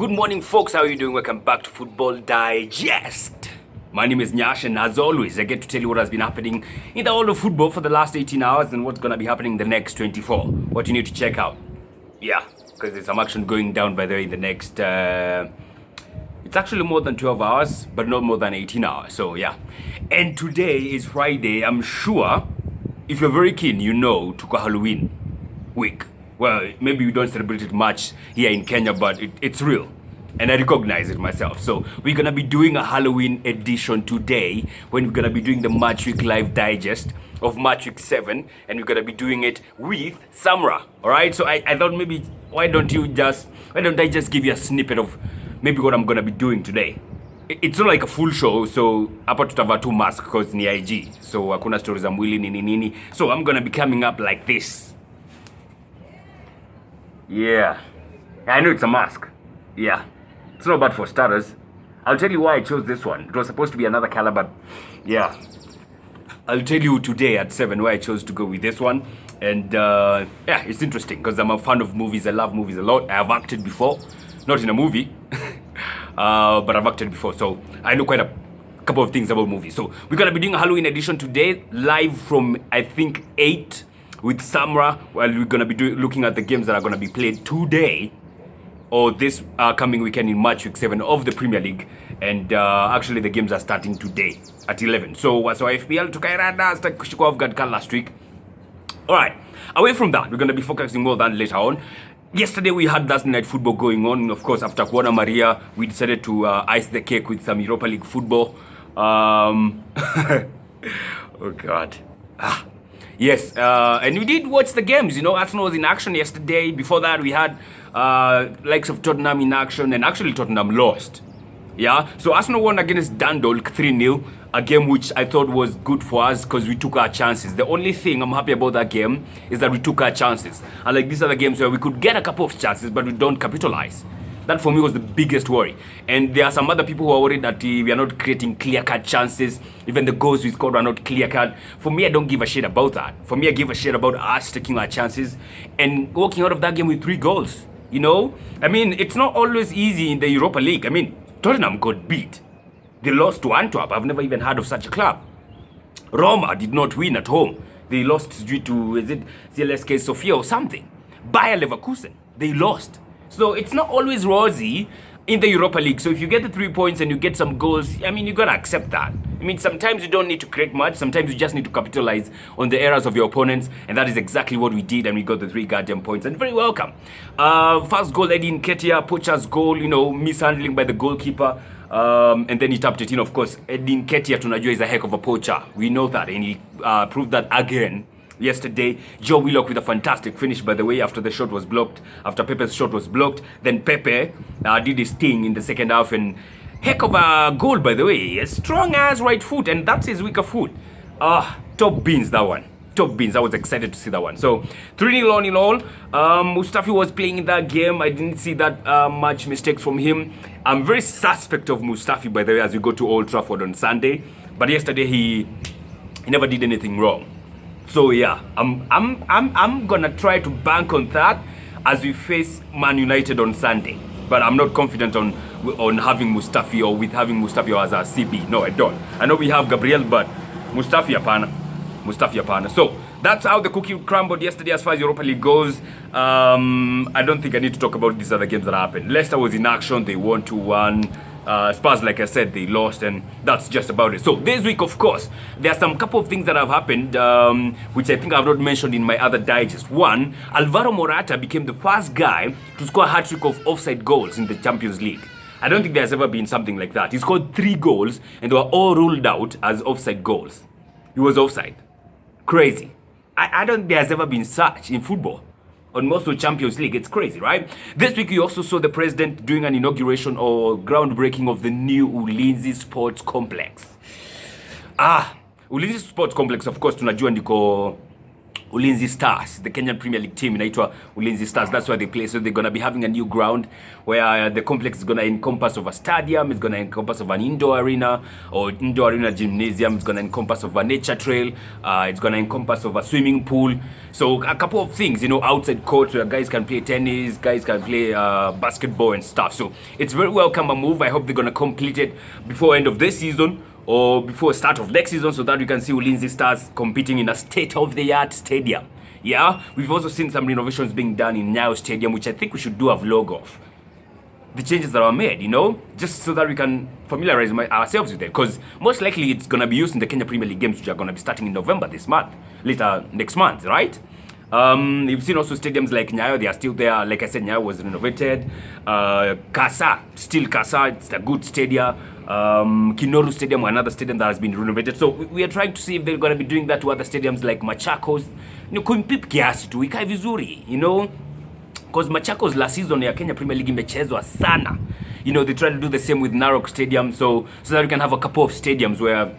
Good morning, folks. How are you doing? Welcome back to Football Digest. My name is Nyash, and as always, I get to tell you what has been happening in the world of football for the last 18 hours and what's going to be happening the next 24. What you need to check out. Yeah, because there's some action going down, by the way, in the next... it's actually more than 12 hours, but not more than 18 hours. So, yeah. And today is Friday. I'm sure, if you're very keen, you know, Tuko Halloween week. Well, maybe we don't celebrate it much here in Kenya, but it's real. And I recognize it myself. So we're going to be doing a Halloween edition today when we're going to be doing the Matchweek Live Digest of Matchweek 7. And we're going to be doing it with Samra. All right? So I thought maybe, why don't I just give you a snippet of maybe what I'm going to be doing today. It's not like a full show, so hapa tutavaa tu mask because ni IG. So hakuna stories za mwili nini. So I'm going to be coming up like this. Yeah, I know it's a mask. Yeah, it's not bad for starters. I'll tell you why I chose this one. It was supposed to be another color, but yeah, I'll tell you today at 7 why I chose to go with this one. And yeah, it's interesting because I'm a fan of movies. I love movies a lot. I have acted before, not in a movie, but I've acted before, so I know quite a couple of things about movies. So we're gonna be doing a Halloween edition today, live from I think 8. With Samra, well, we're going to be looking at the games that are going to be played today or this coming weekend in Matchweek 7 of the Premier League. And actually, the games are starting today at 11. So FPL tukairada start kushikwa off guard last week. All right, away from that, we're going to be focusing more than later on. Yesterday, we had Thursday night football going on. Of course, after Kuona Maria, we decided to ice the cake with some Europa League football. Oh, God. Yes, and we did watch the games. You know, Arsenal was in action yesterday. Before that, we had likes of Tottenham in action, and actually Tottenham lost. Yeah, so Arsenal won against Dundalk 3-0, a game which I thought was good for us because we took our chances. The only thing I'm happy about that game is that we took our chances. Unlike these other games where we could get a couple of chances, but we don't capitalize. That for me was the biggest worry. And there are some other people who are worried that we are not creating clear-cut chances. Even the goals we scored are not clear-cut. For me, I don't give a shit about that. For me, I give a shit about us taking our chances and walking out of that game with 3 goals. You know? I mean, it's not always easy in the Europa League. I mean, Tottenham got beat. They lost to Antwerp. I've never even heard of such a club. Roma did not win at home. They lost due to, is it CLSK Sofia or something? Bayer Leverkusen, they lost. So it's not always rosy in the Europa League. So if you get the 3 points and you get some goals, I mean, you got to accept that. I mean, sometimes you don't need to create much. Sometimes you just need to capitalize on the errors of your opponents. And that is exactly what we did. And we got the 3 goddamn points. And very welcome. First goal, Eddie Nketiah, Pocha's goal, you know, mishandling by the goalkeeper. And then he tapped it in, of course. Eddie Nketiah, tunajua, is a heck of a poacher. We know that. And he proved that again. Yesterday, Joe Willock with a fantastic finish, by the way, after the shot was blocked, after Pepe's shot was blocked. Then Pepe did his thing in the second half, and heck of a goal, by the way. A strong as right foot, and that's his weaker foot. Top beans, that one. Top beans. I was excited to see that one. So, 3-0 all in all. Mustafi was playing in that game. I didn't see that much mistakes from him. I'm very suspect of Mustafi, by the way, as we go to Old Trafford on Sunday. But yesterday, he never did anything wrong. So yeah, I'm gonna try to bank on that as we face Man United on Sunday. But I'm not confident on having Mustafi or with having Mustafi as our CB. No, I don't. I know we have Gabriel, but Mustafi apana. So that's how the cookie crumbled yesterday as far as Europa League goes. I don't think I need to talk about these other games that happened. Leicester was in action. They won 2-1. Spurs, like I said, they lost, and that's just about it. So this week, of course, there are some couple of things that have happened, which I think I've not mentioned in my other digest. One, Alvaro Morata became the first guy to score a hat-trick of offside goals in the Champions League. I don't think there's ever been something like that. He scored 3 goals, and they were all ruled out as offside goals. He was offside. Crazy. I don't think there's ever been such in football. On most of Champions League, it's crazy, right? This week, you also saw the president doing an inauguration or groundbreaking of the new Ulinzi Sports Complex. Ulinzi Sports Complex, of course, tunajua ndiko Ulinzi Stars, the Kenyan Premier League team inaitwa Ulinzi Stars. That's where they play. So they're going to be having a new ground where the complex is going to encompass of a stadium, it's going to encompass of an indoor arena or indoor arena gymnasium, it's going to encompass of a nature trail, it's going to encompass of a swimming pool. So a couple of things, you know, outside courts where guys can play tennis, guys can play basketball and stuff. So it's very welcome a move. I hope they're going to complete it before end of this season or before start of next season so that you can see Ulinzi Stars competing in a state-of-the-art stadium. Yeah, we've also seen some renovations being done in Nyayo Stadium, which I think we should do a vlog of. The changes that are made, you know, just so that we can familiarize ourselves with it. Because most likely it's going to be used in the Kenya Premier League games, which are going to be starting in November this month, later next month, right? You've seen also stadiums like Nyayo, they are still there. Like I said, Nyayo was renovated. Kasa, still Kasa, it's a good stadium. Kinoru Stadium, another stadium that has been renovated. So we are trying to see if they're going to be doing that to other stadiums like Machakos. You know, kumpip kiasi tu, ikae vizuri, you know. Because Machakos last season ya Kenya Premier League imechezwa sana. You know, they try to do the same with Narok Stadium so that we can have a couple of stadiums where,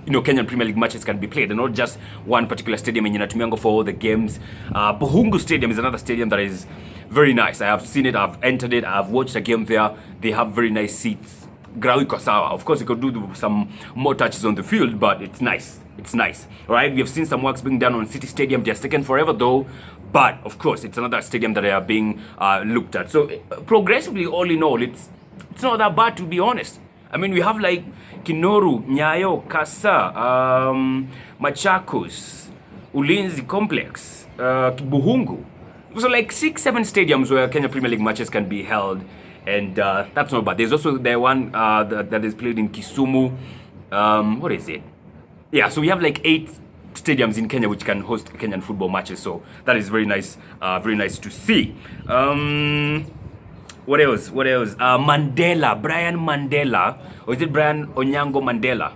you know, Kenyan Premier League matches can be played and not just one particular stadium in Inatumiango for all the games. Buhungu Stadium is another stadium that is very nice. I have seen it, I've entered it, I've watched a game there. They have very nice seats. Grau iko sawa. Of course, you could do some more touches on the field, but it's nice. It's nice. All right, we have seen some works being done on City Stadium. They're taken forever though, but of course, it's another stadium that are being looked at. So progressively, all in all, it's not that bad to be honest. I mean, we have like Kinoru, Nyayo, Kasa, Machakos, Ulinzi Complex, Buhungu. So like 6-7 stadiums where Kenya Premier League matches can be held. And that's not bad. There's also the one that is played in Kisumu. What is it? Yeah, so we have like 8 stadiums in Kenya which can host Kenyan football matches. So that is very nice to see. What else? Mandela, Brian Mandela. Or is it Brian Onyango Mandela?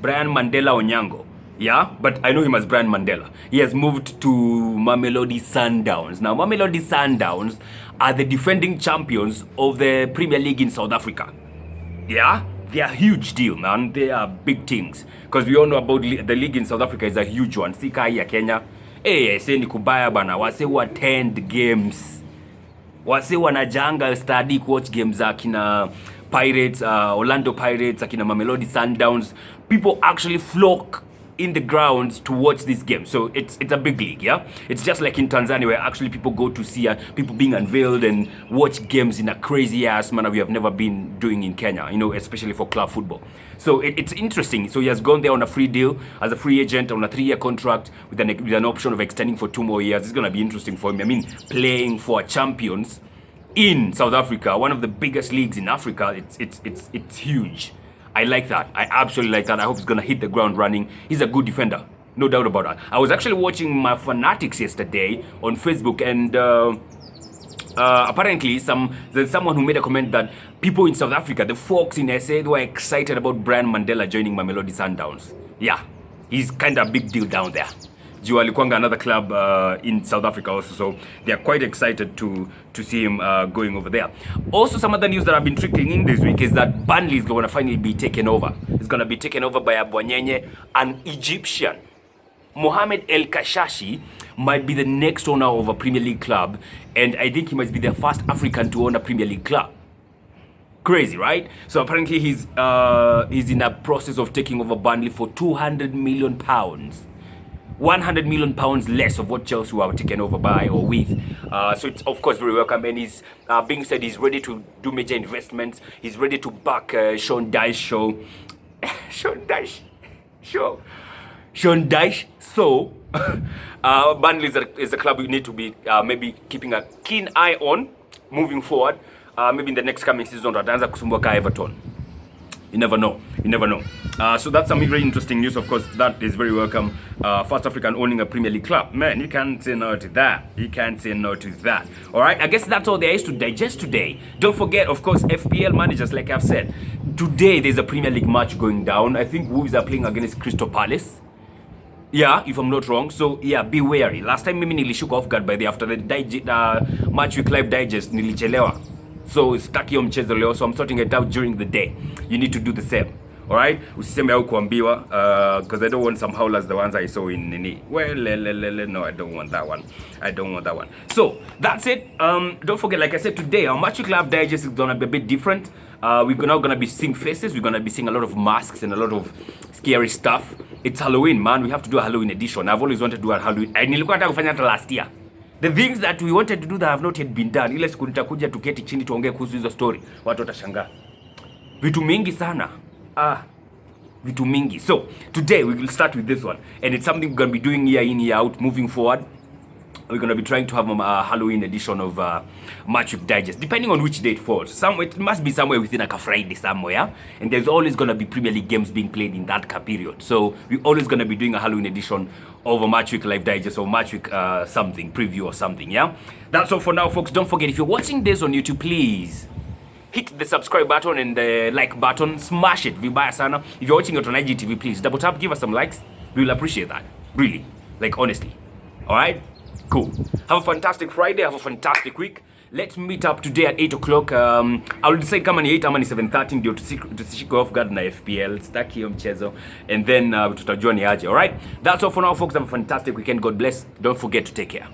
Brian Mandela Onyango. Yeah, but I know him as Brian Mandela. He has moved to Mamelodi Sundowns. Now, Mamelodi Sundowns are the defending champions of the Premier League in South Africa. Yeah, they are a huge deal, man. They are big things. Because we all know about the league in South Africa is a huge one. Sika ya Kenya. Say ni kubaya bana. Wase wa attend games. Wase wanajanga study watch games za kina Pirates, Orlando Pirates, akina Mamelodi Sundowns. People actually flock in the grounds to watch this game. So it's a big league, yeah? It's just like in Tanzania where actually people go to see people being unveiled and watch games in a crazy ass manner we have never been doing in Kenya, you know, especially for club football. So it's interesting. So he has gone there on a free deal as a free agent on a 3-year contract with an option of extending for 2 more years. It's going to be interesting for him. I mean, playing for champions in South Africa, one of the biggest leagues in Africa, it's huge. I like that. I absolutely like that. I hope he's going to hit the ground running. He's a good defender. No doubt about that. I was actually watching my Fanatics yesterday on Facebook and apparently there's someone who made a comment that people in South Africa, the folks in SA, were excited about Brian Mandela joining Mamelodi Sundowns. Yeah, he's kind of a big deal down there. Juu alikuanga another club in South Africa also, so they are quite excited to see him going over there. Also, some other news that have been trickling in this week is that Burnley is going to finally be taken over. It's going to be taken over by Abwanyenye, an Egyptian. Mohammed El Kashashy might be the next owner of a Premier League club, and I think he might be the first African to own a Premier League club. Crazy, right? So apparently he's in a process of taking over Burnley for £200 million. 100 million pounds less of what Chelsea were taken over by or with. So it's of course very welcome, and he's being said he's ready to do major investments. He's ready to back Sean Dyche show. Sean Dyche. So Burnley is a club we need to be maybe keeping a keen eye on moving forward. Maybe in the next coming season, ataanza kusumbua ka Everton. You never know. So that's some very interesting news. Of course, that is very welcome. First African owning a Premier League club. Man, you can't say no to that. All right, I guess that's all there is to digest today. Don't forget, of course, FPL managers, like I've said. Today, there's a Premier League match going down. I think Wolves are playing against Crystal Palace. Yeah, if I'm not wrong. So, yeah, be wary. Last time, mimi nilishuka off guard after the Matchweek Live Digest, nilichelewa. So, stuck hiyo mchezo leo, so I'm sorting it out during the day. You need to do the same. Alright, usiseme au kuambiwa because I don't want some howlers the ones I saw in Nini. Well, no, I don't want that one. I don't want that one. So that's it. Don't forget, like I said today, our Matchweek Live Digest is gonna be a bit different. We're not gonna be seeing faces. We're gonna be seeing a lot of masks and a lot of scary stuff. It's Halloween, man. We have to do a Halloween edition. I've always wanted to do a Halloween. I nilikuwa nataka kufanya hata last year. The things that we wanted to do that have not yet been done. Ile siku nitakuja tuketi chini tuongee kuhusu hizo story. Watu watashangaa. Vitu mingi sana. Vitu mingi. So today we will start with this one, and it's something we're gonna be doing year in, year out, moving forward. We're gonna be trying to have a Halloween edition of Matchweek Digest, depending on which day it falls. It must be somewhere within like a Friday somewhere, and there's always gonna be Premier League games being played in that period. So we're always gonna be doing a Halloween edition of a Matchweek Live Digest or Matchweek something preview or something. Yeah, that's all for now, folks. Don't forget, if you're watching this on YouTube, please hit the subscribe button and the like button. Smash it, vibaya sana. If you're watching it on IGTV, please double tap, give us some likes. We will appreciate that, really, like honestly. All right, cool. Have a fantastic Friday. Have a fantastic week. Let's meet up today at 8 o'clock. I'll decide kama ni 8 ama ni 7:30 ndio tusishike off guard na FPL. Staki hiyo mchezo. And then tutajua ni aje. All right, that's all for now, folks. Have a fantastic weekend. God bless. Don't forget to take care.